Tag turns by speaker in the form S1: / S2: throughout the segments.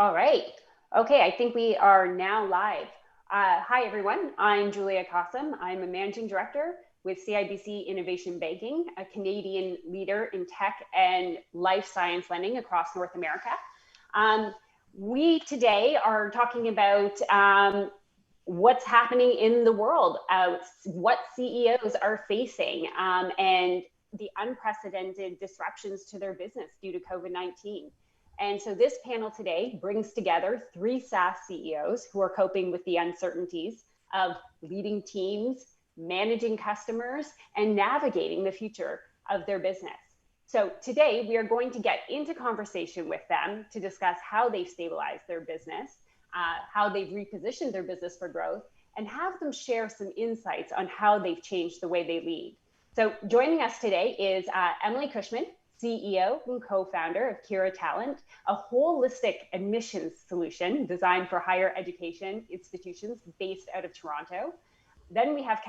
S1: All right. Okay, I think we are now live. Hi, everyone. I'm Julia Kassam. I'm a managing director with CIBC Innovation Banking, a Canadian leader in tech and life science lending across North America. We today are talking about what's happening in the world, what CEOs are facing, and the unprecedented disruptions to their business due to COVID-19. And so this panel today brings together 3 SaaS CEOs who are coping with the uncertainties of leading teams, managing customers, and navigating the future of their business. So today we are going to get into conversation with them to discuss how they've stabilized their business, how they've repositioned their business for growth, and have them share some insights on how they've changed the way they lead. So joining us today is Emilie Cushman, CEO and co-founder of Kira Talent, a holistic admissions solution designed for higher education institutions based out of Toronto. Then we have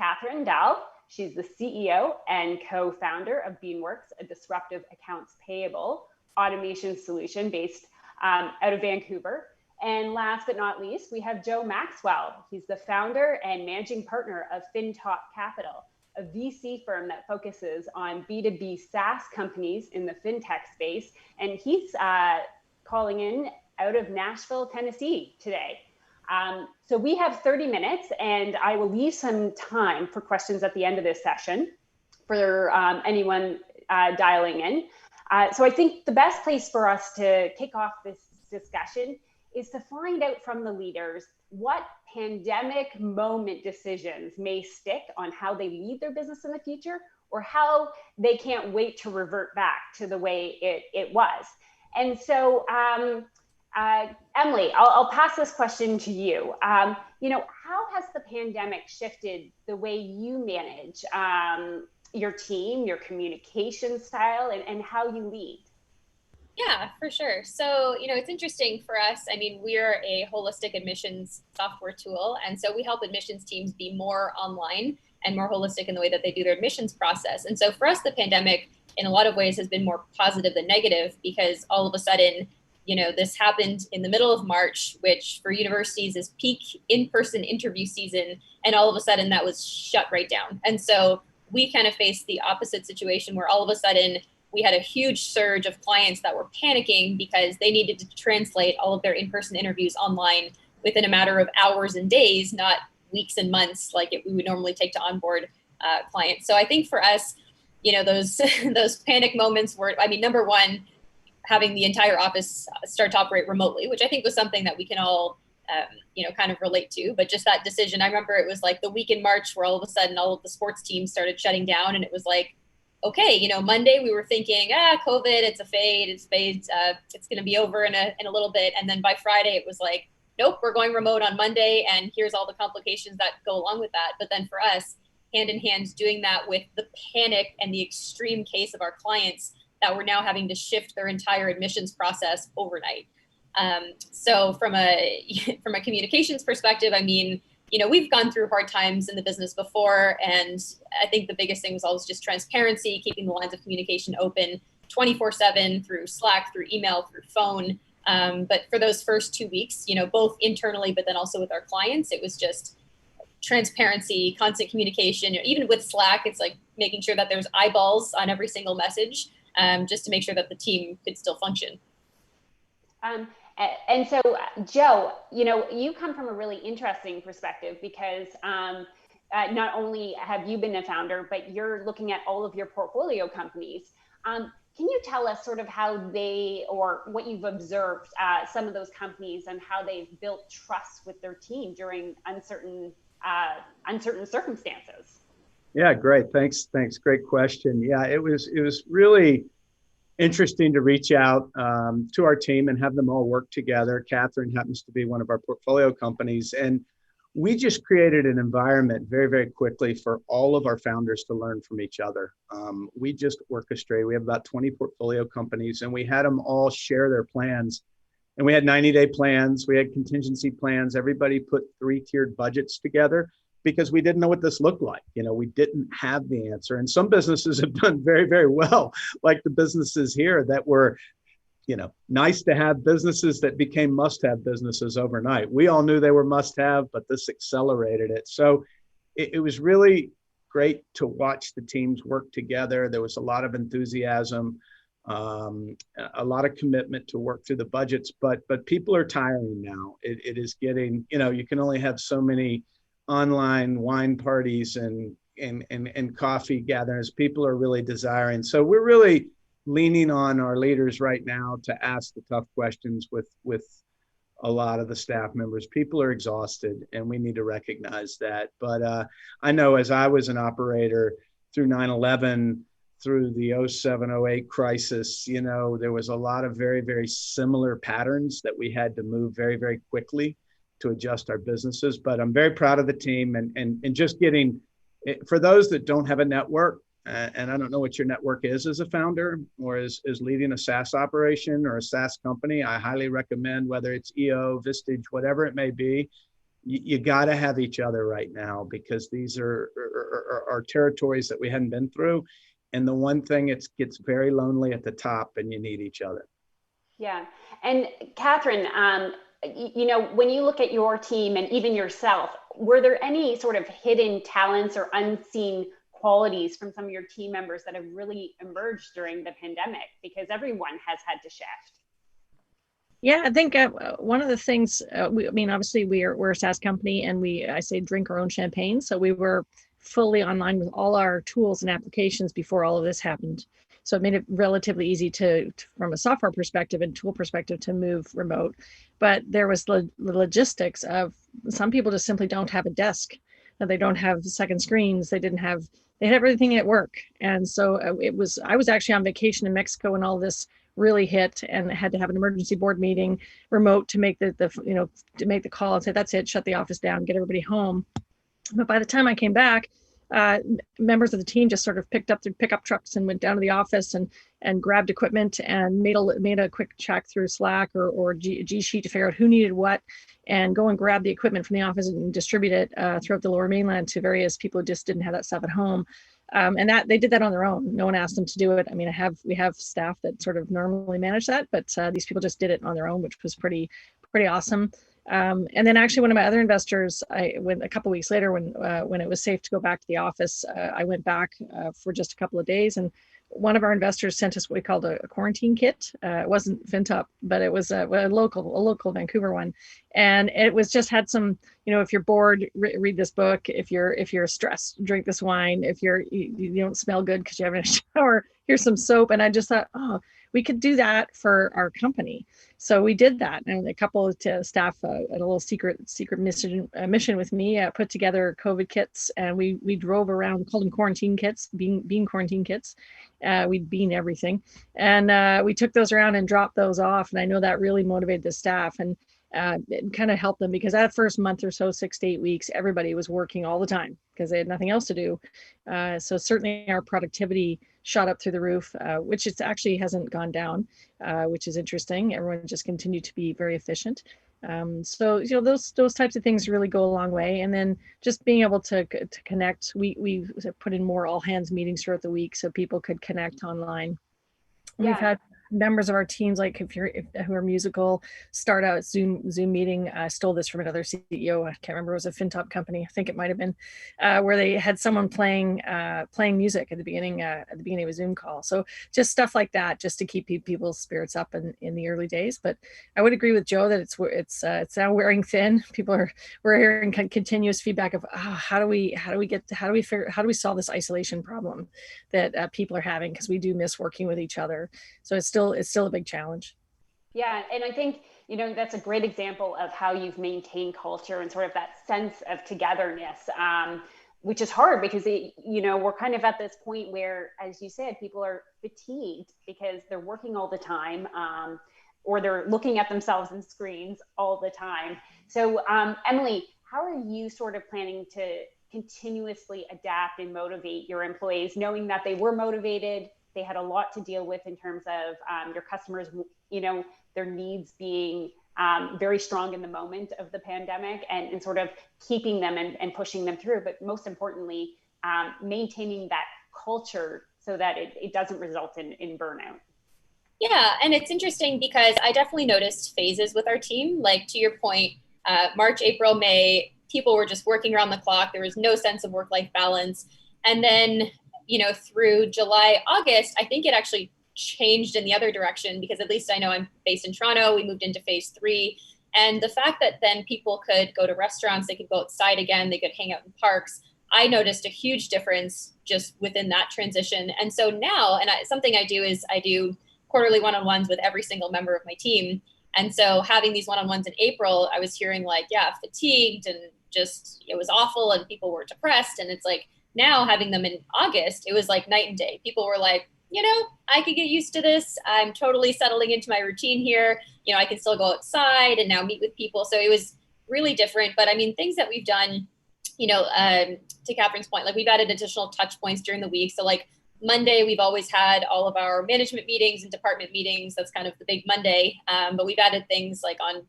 S1: Dahl. She's the CEO and co-founder of Beanworks, a disruptive accounts payable automation solution based out of Vancouver. And last but not least, we have Maxwell. He's the founder and managing partner of Fintop Capital, a VC firm that focuses on B2B SaaS companies in the fintech space. And he's calling in out of Nashville, Tennessee today. So we have 30 minutes and I will leave some time for questions at the end of this session for anyone dialing in. So I think the best place for us to kick off this discussion is to find out from the leaders what pandemic moment decisions may stick on how they lead their business in the future, or how they can't wait to revert back to the way it was. And so, Emilie, I'll pass this question to you. How has the pandemic shifted the way you manage your team, your communication style, and how you lead?
S2: Yeah, for sure. So, it's interesting for us. I mean, we're a holistic admissions software tool. And so we help admissions teams be more online and more holistic in the way that they do their admissions process. And so for us, the pandemic in a lot of ways has been more positive than negative, because all of a sudden, this happened in the middle of March, which for universities is peak in-person interview season. And all of a sudden that was shut right down. And so we kind of faced the opposite situation where all of a sudden we had a huge surge of clients that were panicking because they needed to translate all of their in-person interviews online within a matter of hours and days, not weeks and months like we would normally take to onboard clients. So I think for us, those panic moments were, number one, having the entire office start to operate remotely, which I think was something that we can all, kind of relate to. But just that decision, I remember it was like the week in March where all of a sudden all of the sports teams started shutting down, and it was like, okay, Monday we were thinking, COVID, it's a fade, it's going to be over in a little bit. And then by Friday, it was like, nope, we're going remote on Monday. And here's all the complications that go along with that. But then for us, hand in hand, doing that with the panic and the extreme case of our clients that were now having to shift their entire admissions process overnight. So from a communications perspective, we've gone through hard times in the business before, and I think the biggest thing was always just transparency, keeping the lines of communication open 24/7 through Slack, through email, through phone. But for those first 2 weeks, both internally, but then also with our clients, it was just transparency, constant communication. Even with Slack, it's like making sure that there's eyeballs on every single message, just to make sure that the team could still function.
S1: And so, Joe, you come from a really interesting perspective because not only have you been a founder, but you're looking at all of your portfolio companies. Can you tell us sort of how they, or what you've observed, some of those companies and how they've built trust with their team during uncertain circumstances?
S3: Yeah, great. Thanks. Great question. Yeah, it was really interesting to reach out to our team and have them all work together. Catherine happens to be one of our portfolio companies, and we just created an environment very, very quickly for all of our founders to learn from each other. We just orchestrated. We have about 20 portfolio companies, and we had them all share their plans. And we had 90-day plans. We had contingency plans. Everybody put 3-tiered budgets together because we didn't know what this looked like. We didn't have the answer. And some businesses have done very, very well, like the businesses here that were nice to have businesses that became must-have businesses overnight. We all knew they were must-have, but this accelerated it. So it was really great to watch the teams work together. There was a lot of enthusiasm, a lot of commitment to work through the budgets, but people are tiring now. It is getting, you can only have so many online wine parties and coffee gatherings. People are really desiring. So we're really leaning on our leaders right now to ask the tough questions with a lot of the staff members. People are exhausted, and we need to recognize that. But I know as I was an operator through 9/11, through the 07-08 crisis, there was a lot of very, very similar patterns that we had to move very, very quickly to adjust our businesses. But I'm very proud of the team and just getting, for those that don't have a network, and I don't know what your network is as a founder or as leading a SaaS operation or a SaaS company, I highly recommend, whether it's EO, Vistage, whatever it may be, you got to have each other right now, because these are territories that we hadn't been through. And the one thing, it gets very lonely at the top, and you need each other.
S1: Yeah. And Catherine, when you look at your team and even yourself, were there any sort of hidden talents or unseen qualities from some of your team members that have really emerged during the pandemic, because everyone has had to shift?
S4: Yeah, I think one of the things, obviously we're a SaaS company, and I say drink our own champagne. So we were fully online with all our tools and applications before all of this happened. So it made it relatively easy to from a software perspective and tool perspective, to move remote. But there was the logistics of, some people just simply don't have a desk. They don't have second screens. They had everything at work. And so I was actually on vacation in Mexico when all this really hit, and had to have an emergency board meeting remote to make to make the call and say, that's it, shut the office down, get everybody home. But by the time I came back, members of the team just sort of picked up their pickup trucks and went down to the office and grabbed equipment and made a quick check through Slack or G Sheet to figure out who needed what, and go and grab the equipment from the office and distribute it throughout the Lower Mainland to various people who just didn't have that stuff at home. And that they did that on their own. No one asked them to do it. I mean, we have staff that sort of normally manage that, but these people just did it on their own, which was pretty awesome. And then actually one of my other investors, a couple of weeks later, when it was safe to go back to the office, I went back for just a couple of days, and one of our investors sent us what we called a quarantine kit. It wasn't Fintop, but it was a local Vancouver one. And it was just had some, if you're bored, read this book. If you're stressed, drink this wine. If you don't smell good because you haven't had a shower, here's some soap. And I just thought, we could do that for our company. So we did that. And a couple of staff at a little secret mission with me put together COVID kits, and we drove around, called them quarantine kits, bean quarantine kits. We'd bean everything. And we took those around and dropped those off. And I know that really motivated the staff, and it kind of helped them, because that first month or so, 6 to 8 weeks, everybody was working all the time because they had nothing else to do. So certainly our productivity shot up through the roof, which it actually hasn't gone down, which is interesting. Everyone just continued to be very efficient. So those types of things really go a long way. And then just being able to connect, we put in more all hands meetings throughout the week so people could connect online. Yeah. We've had members of our teams, like who are musical, start out Zoom meeting. I stole this from another CEO. I can't remember. It was a Fintop company. I think it might have been, where they had someone playing music at the beginning of a Zoom call. So just stuff like that, just to keep people's spirits up in the early days. But I would agree with Joe that it's now wearing thin. We're hearing continuous feedback of how do we solve this isolation problem that people are having, because we do miss working with each other. So it's still a big challenge.
S1: Yeah, and I think, that's a great example of how you've maintained culture and sort of that sense of togetherness, which is hard because, we're kind of at this point where, as you said, people are fatigued because they're working all the time, or they're looking at themselves in screens all the time. So Emilie, how are you sort of planning to continuously adapt and motivate your employees, knowing that they were motivated, they had a lot to deal with in terms of your customers, their needs being very strong in the moment of the pandemic, and sort of keeping them and pushing them through, but most importantly, maintaining that culture so that it doesn't result in burnout?
S2: Yeah, and it's interesting because I definitely noticed phases with our team. Like to your point, March, April, May, people were just working around the clock. There was no sense of work-life balance. And then, through July, August, I think it actually changed in the other direction because at least I know I'm based in Toronto. We moved into phase 3. And the fact that then people could go to restaurants, they could go outside again, they could hang out in parks. I noticed a huge difference just within that transition. And so now, something I do is I do quarterly one-on-ones with every single member of my team. And so having these one-on-ones in April, I was hearing like, yeah, fatigued and just, it was awful and people were depressed. And it's like now having them in August, it was like night and day. People were like, I could get used to this. I'm totally settling into my routine here. I can still go outside and now meet with people. So it was really different. But I mean, things that we've done, to Catherine's point, like we've added additional touch points during the week. So like Monday, we've always had all of our management meetings and department meetings. That's kind of the big Monday. But we've added things like on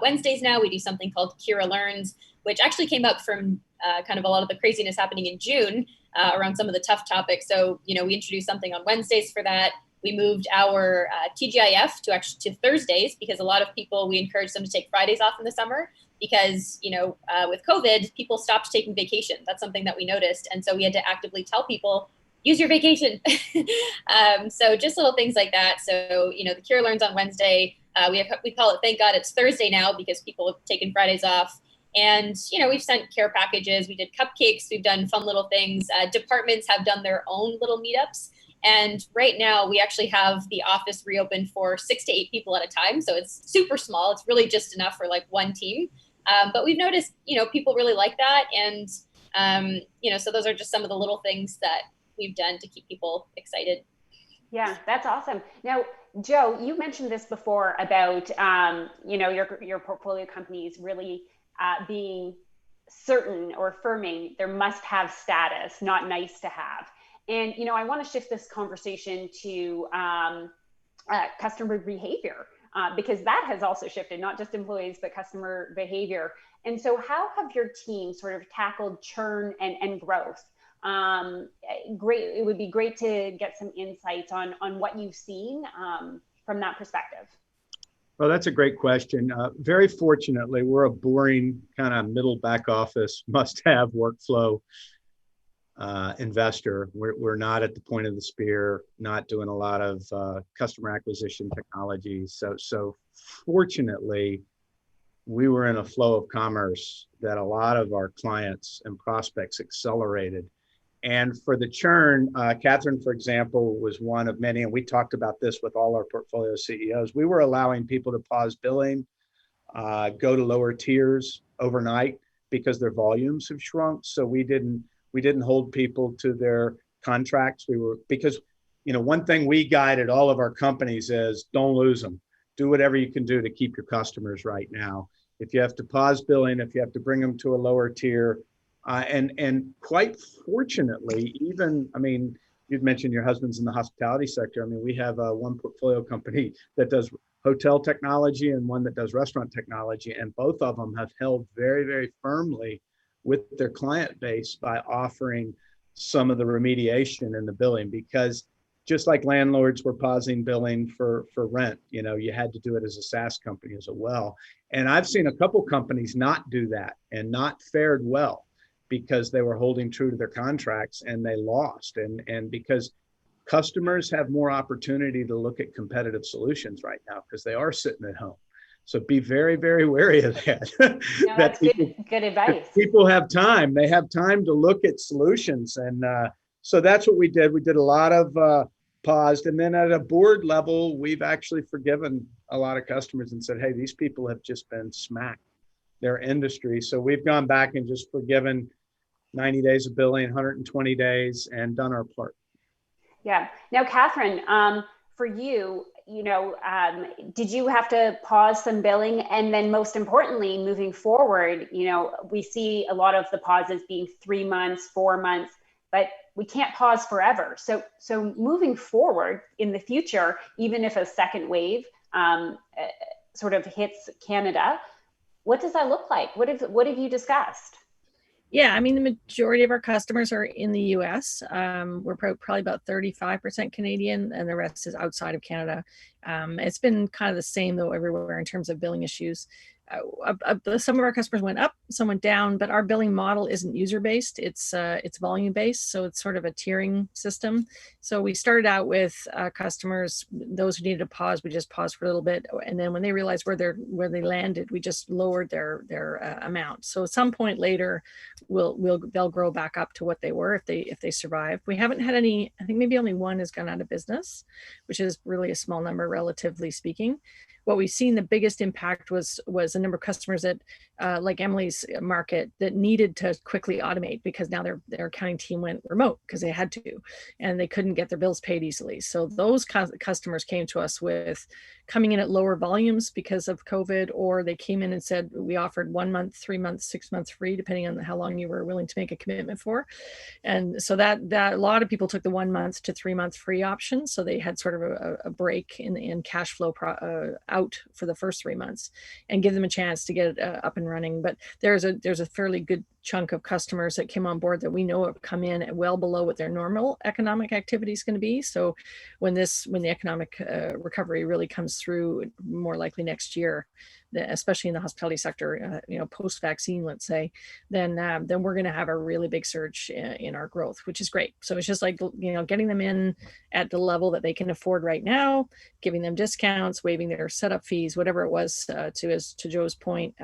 S2: Wednesdays now, we do something called Kira Learns, which actually came up from kind of a lot of the craziness happening in June around some of the tough topics. So, we introduced something on Wednesdays for that. We moved our TGIF to Thursdays because a lot of people, we encourage them to take Fridays off in the summer because, with COVID, people stopped taking vacation. That's something that we noticed. And so we had to actively tell people, use your vacation. So just little things like that. So, the Cure Learns on Wednesday. We call it Thank God It's Thursday now because people have taken Fridays off. And, we've sent care packages. We did cupcakes. We've done fun little things. Departments have done their own little meetups. And right now we actually have the office reopened for 6 to 8 people at a time. So it's super small. It's really just enough for like one team. But we've noticed, people really like that. And, so those are just some of the little things that we've done to keep people excited.
S1: Yeah, that's awesome. Now, Joe, you mentioned this before about, your portfolio companies really being certain or affirming their must-have status, not nice to have. And, I want to shift this conversation to customer behavior because that has also shifted, not just employees, but customer behavior. And so how have your team sort of tackled churn and growth? Great. It would be great to get some insights on what you've seen from that perspective.
S3: Well, that's a great question. Very fortunately, we're a boring kind of middle back office must-have workflow investor. We're not at the point of the spear, not doing a lot of customer acquisition technology. So fortunately, we were in a flow of commerce that a lot of our clients and prospects accelerated. And for the churn, Catherine, for example, was one of many, and we talked about this with all our portfolio CEOs. We were allowing people to pause billing, go to lower tiers overnight because their volumes have shrunk. So we didn't hold people to their contracts. Because one thing we guided all of our companies is don't lose them. Do whatever you can do to keep your customers right now. If you have to pause billing, if you have to bring them to a lower tier, and quite fortunately, you'd mentioned your husband's in the hospitality sector. We have one portfolio company that does hotel technology and one that does restaurant technology, and both of them have held very, very firmly with their client base by offering some of the remediation in the billing, because just like landlords were pausing billing for rent, you had to do it as a SaaS company as well. And I've seen a couple companies not do that and not fared well because they were holding true to their contracts and they lost. And because customers have more opportunity to look at competitive solutions right now because they are sitting at home. So be very, very wary of that.
S1: No, that's good advice.
S3: People have time. They have time to look at solutions. And so that's what we did. We did a lot of paused. And then at a board level, we've actually forgiven a lot of customers and said, hey, these people have just been smacked, their industry. So we've gone back and just forgiven 90 days of billing, 120 days, and done our part.
S1: Yeah. Now, Catherine, for you, did you have to pause some billing? And then most importantly, moving forward, we see a lot of the pauses being 3 months, 4 months, but we can't pause forever. So moving forward in the future, even if a second wave sort of hits Canada, what does that look like? What have you discussed?
S4: Yeah, I mean, the majority of our customers are in the US. We're probably about 35% Canadian, and the rest is outside of Canada. It's been kind of the same, though, everywhere in terms of billing issues. Some of our customers went up, some went down, but our billing model isn't user-based. It's volume-based, so it's sort of a tiering system. So we started out with customers, those who needed a pause, we just paused for a little bit, and then when they realized where they landed, we just lowered their amount. So at some point later, they'll grow back up to what they were if they survive. We haven't had any. I think maybe only one has gone out of business, which is really a small number relatively speaking. What we've seen the biggest impact was a number of customers that, like Emilie's market, that needed to quickly automate because now their accounting team went remote because they had to, and they couldn't get their bills paid easily. So those customers came to us with coming in at lower volumes because of COVID, or they came in and said, we offered 1 month, 3 months, 6 months free, depending on how long you were willing to make a commitment for. And so that a lot of people took the 1 month to 3 month free option. So they had sort of a break in cash flow out for the first 3 months and give them a chance to get it up and running. But there's a fairly good chunk of customers that came on board that we know have come in at well below what their normal economic activity is going to be. So when the economic recovery really comes through, more likely next year, especially in the hospitality sector, post-vaccine, let's say, then we're going to have a really big surge in our growth, which is great. So it's just like, getting them in at the level that they can afford right now, giving them discounts, waiving their setup fees, whatever it was, to Joe's point,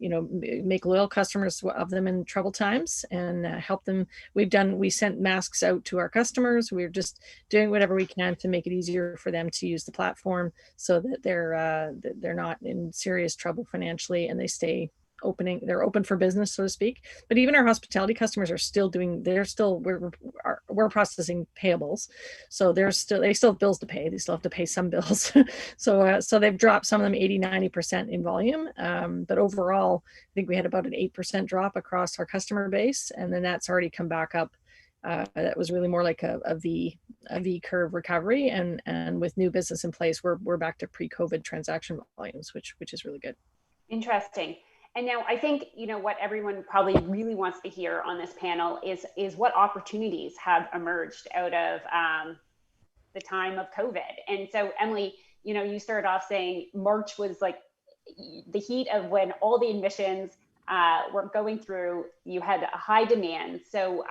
S4: make loyal customers of them in troubled times and help them. We sent masks out to our customers. We're just doing whatever we can to make it easier for them to use the platform so that they're not in serious trouble financially, and they're open for business, so to speak. But even our hospitality customers we're processing payables. So they still have bills to pay. They still have to pay some bills. So they've dropped, some of them 80-90% in volume. But overall, I think we had about an 8% drop across our customer base. And then that's already come back up. That was really more like a V curve recovery. And with new business in place, we're back to pre-COVID transaction volumes, which is really good.
S1: Interesting. And now I think, what everyone probably really wants to hear on this panel is what opportunities have emerged out of the time of COVID. And so, Emilie, you started off saying March was like the heat of when all the admissions were going through. You had a high demand. So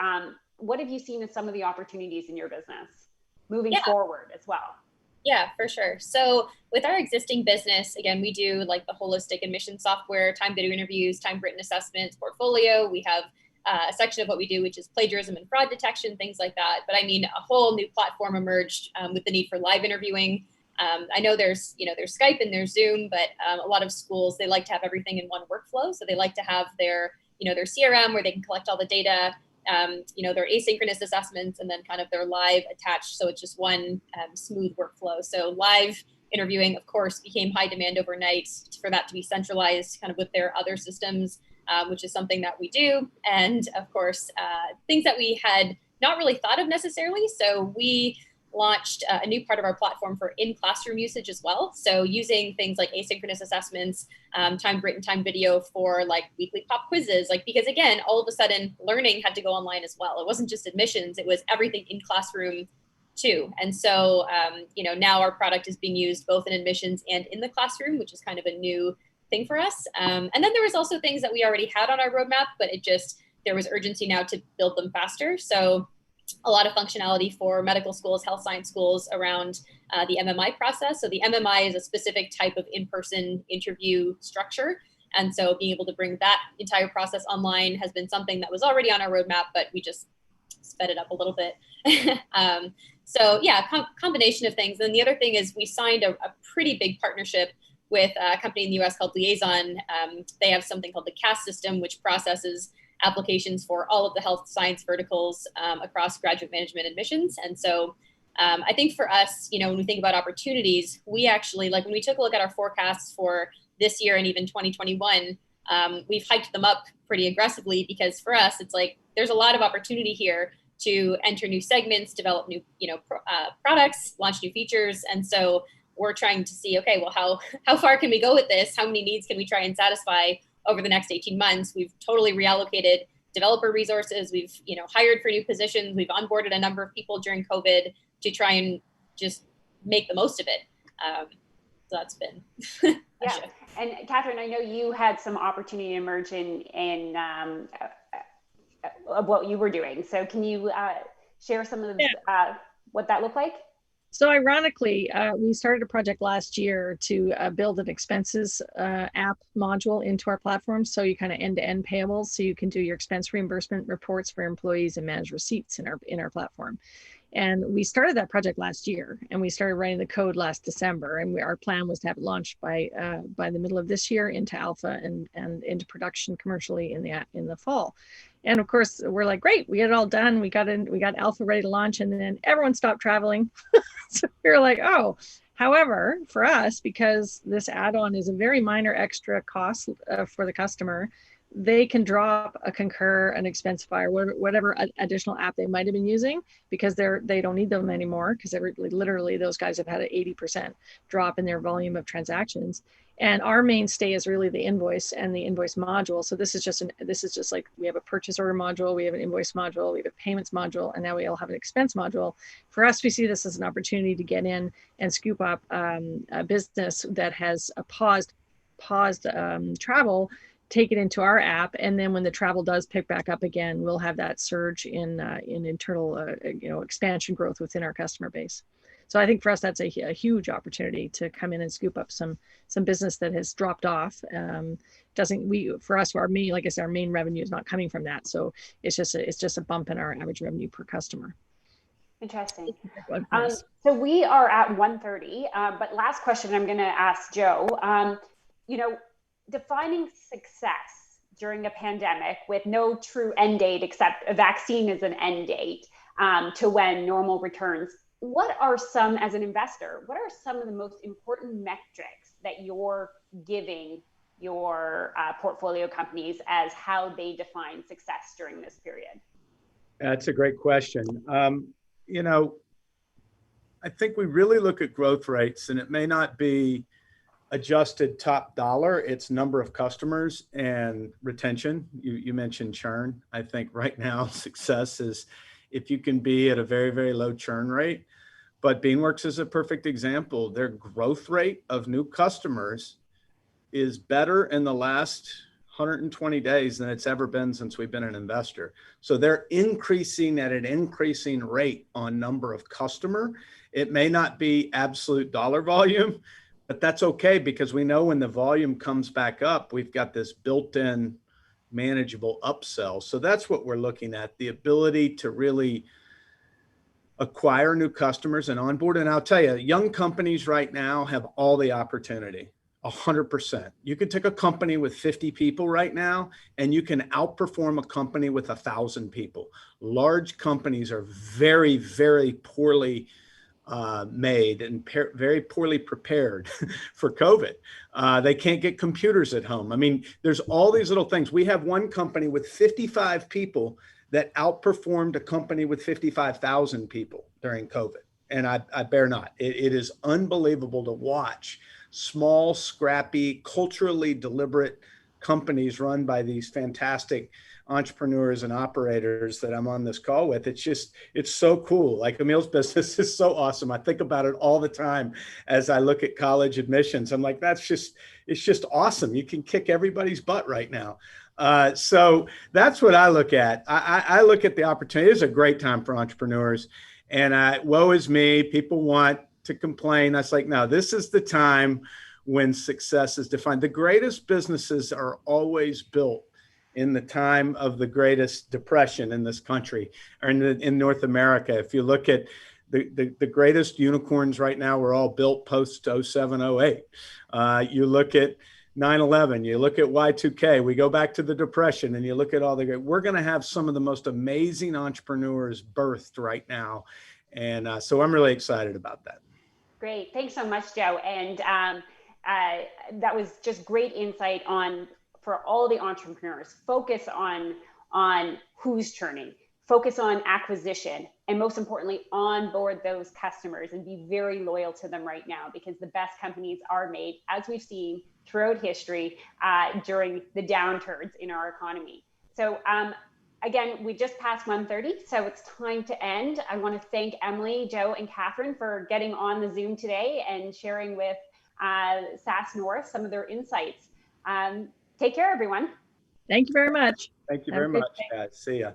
S1: what have you seen as some of the opportunities in your business moving forward as well?
S2: Yeah, for sure. So with our existing business, again, we do like the holistic admission software, time video interviews, time written assessments, portfolio. We have a section of what we do, which is plagiarism and fraud detection, things like that. But I mean, a whole new platform emerged with the need for live interviewing. I know there's Skype and there's Zoom, but a lot of schools, they like to have everything in one workflow. So they like to have their CRM where they can collect all the data, their asynchronous assessments, and then kind of their live attached. So it's just one smooth workflow. So live interviewing, of course, became high demand overnight for that to be centralized kind of with their other systems, which is something that we do. And of course, things that we had not really thought of necessarily. So we launched a new part of our platform for in-classroom usage as well. So using things like asynchronous assessments, time written, time video for like weekly pop quizzes, because again, all of a sudden learning had to go online as well. It wasn't just admissions, it was everything in classroom too. And so, now our product is being used both in admissions and in the classroom, which is kind of a new thing for us. And then there was also things that we already had on our roadmap, but there was urgency now to build them faster. So a lot of functionality for medical schools, health science schools around the MMI process. So the MMI is a specific type of in-person interview structure. And so being able to bring that entire process online has been something that was already on our roadmap, but we just sped it up a little bit. Combination of things. And the other thing is we signed a pretty big partnership with a company in the US called Liaison. They have something called the CAS system, which processes applications for all of the health science verticals across graduate management admissions. And so I think for us, when we think about opportunities, we actually, when we took a look at our forecasts for this year and even 2021, we've hiked them up pretty aggressively because for us, it's there's a lot of opportunity here to enter new segments, develop new, products, launch new features. And so we're trying to see, okay, well, how far can we go with this? How many needs can we try and satisfy over the next 18 months? We've totally reallocated developer resources. We've, hired for new positions. We've onboarded a number of people during COVID to try and just make the most of it. So that's been
S1: yeah. Shift. And Catherine, I know you had some opportunity to emerge in what you were doing. So can you share some of what that looked like?
S4: So ironically, we started a project last year to build an expenses app module into our platform. So you kind of end-to-end payables. So you can do your expense reimbursement reports for employees and manage receipts in our platform. And we started that project last year, and we started writing the code last December. And our plan was to have it launched by the middle of this year into alpha and into production commercially in the fall. And of course, we're like, great, we got it all done. We got alpha ready to launch, and then everyone stopped traveling. So we were like, oh. However, for us, because this add-on is a very minor extra cost for the customer, they can drop a Concur, an Expensify, or whatever additional app they might have been using, because they don't need them anymore, because literally those guys have had an 80% drop in their volume of transactions. And our mainstay is really the invoice and the invoice module. So this is just like, we have a purchase order module, we have an invoice module, we have a payments module, and now we all have an expense module. For us, we see this as an opportunity to get in and scoop up a business that has paused travel, take it into our app, and then when the travel does pick back up again, we'll have that surge in internal expansion growth within our customer base. So I think for us, that's a huge opportunity to come in and scoop up some business that has dropped off. For us, our main revenue is not coming from that. So it's just a bump in our average revenue per customer.
S1: Interesting. So we are at 1:30, but last question I'm going to ask Joe. Defining success during a pandemic with no true end date except a vaccine as an end date to when normal returns. What are as an investor, what are some of the most important metrics that you're giving your portfolio companies as how they define success during this period?
S3: That's a great question. I think we really look at growth rates, and it may not be adjusted top dollar, it's number of customers and retention. You mentioned churn. I think right now success is if you can be at a very, very low churn rate. But Beanworks is a perfect example. Their growth rate of new customers is better in the last 120 days than it's ever been since we've been an investor. So they're increasing at an increasing rate on number of customer. It may not be absolute dollar volume, but that's okay, because we know when the volume comes back up, we've got this built-in manageable upsell. So that's what we're looking at, the ability to really acquire new customers and onboard. And I'll tell you, young companies right now have all the opportunity, 100%. You could take a company with 50 people right now, and you can outperform a company with 1,000 people. Large companies are very, very poorly made and very poorly prepared for COVID. They can't get computers at home. I mean, there's all these little things. We have one company with 55 people that outperformed a company with 55,000 people during COVID. And I bear not. It is unbelievable to watch small, scrappy, culturally deliberate companies run by these fantastic entrepreneurs and operators that I'm on this call with. It's so cool. Like Emilie's business is so awesome. I think about it all the time as I look at college admissions. I'm like, it's just awesome. You can kick everybody's butt right now. So that's what I look at. I look at the opportunity. It's a great time for entrepreneurs, and woe is me. People want to complain. I was like, no, this is the time when success is defined. The greatest businesses are always built in the time of the greatest depression in this country, or in North America. If you look at the greatest unicorns right now, were all built post 07, 08. You look at 9/11, you look at Y2K, we go back to the Depression, and you look at all we're going to have some of the most amazing entrepreneurs birthed right now. And so I'm really excited about that.
S1: Great. Thanks so much, Joe. And that was just great insight for all the entrepreneurs. Focus on who's churning, focus on acquisition, and most importantly, onboard those customers and be very loyal to them right now, because the best companies are made, as we've seen throughout history, during the downturns in our economy. So Again, we just passed 1:30, so it's time to end. I want to thank Emilie, Joe, and Catherine for getting on the Zoom today and sharing with SaaS North some of their insights. Take care, everyone.
S4: Thank you very much.
S3: Thank you
S4: Have a
S3: very
S4: good
S3: much,
S4: day.
S3: guys. See ya.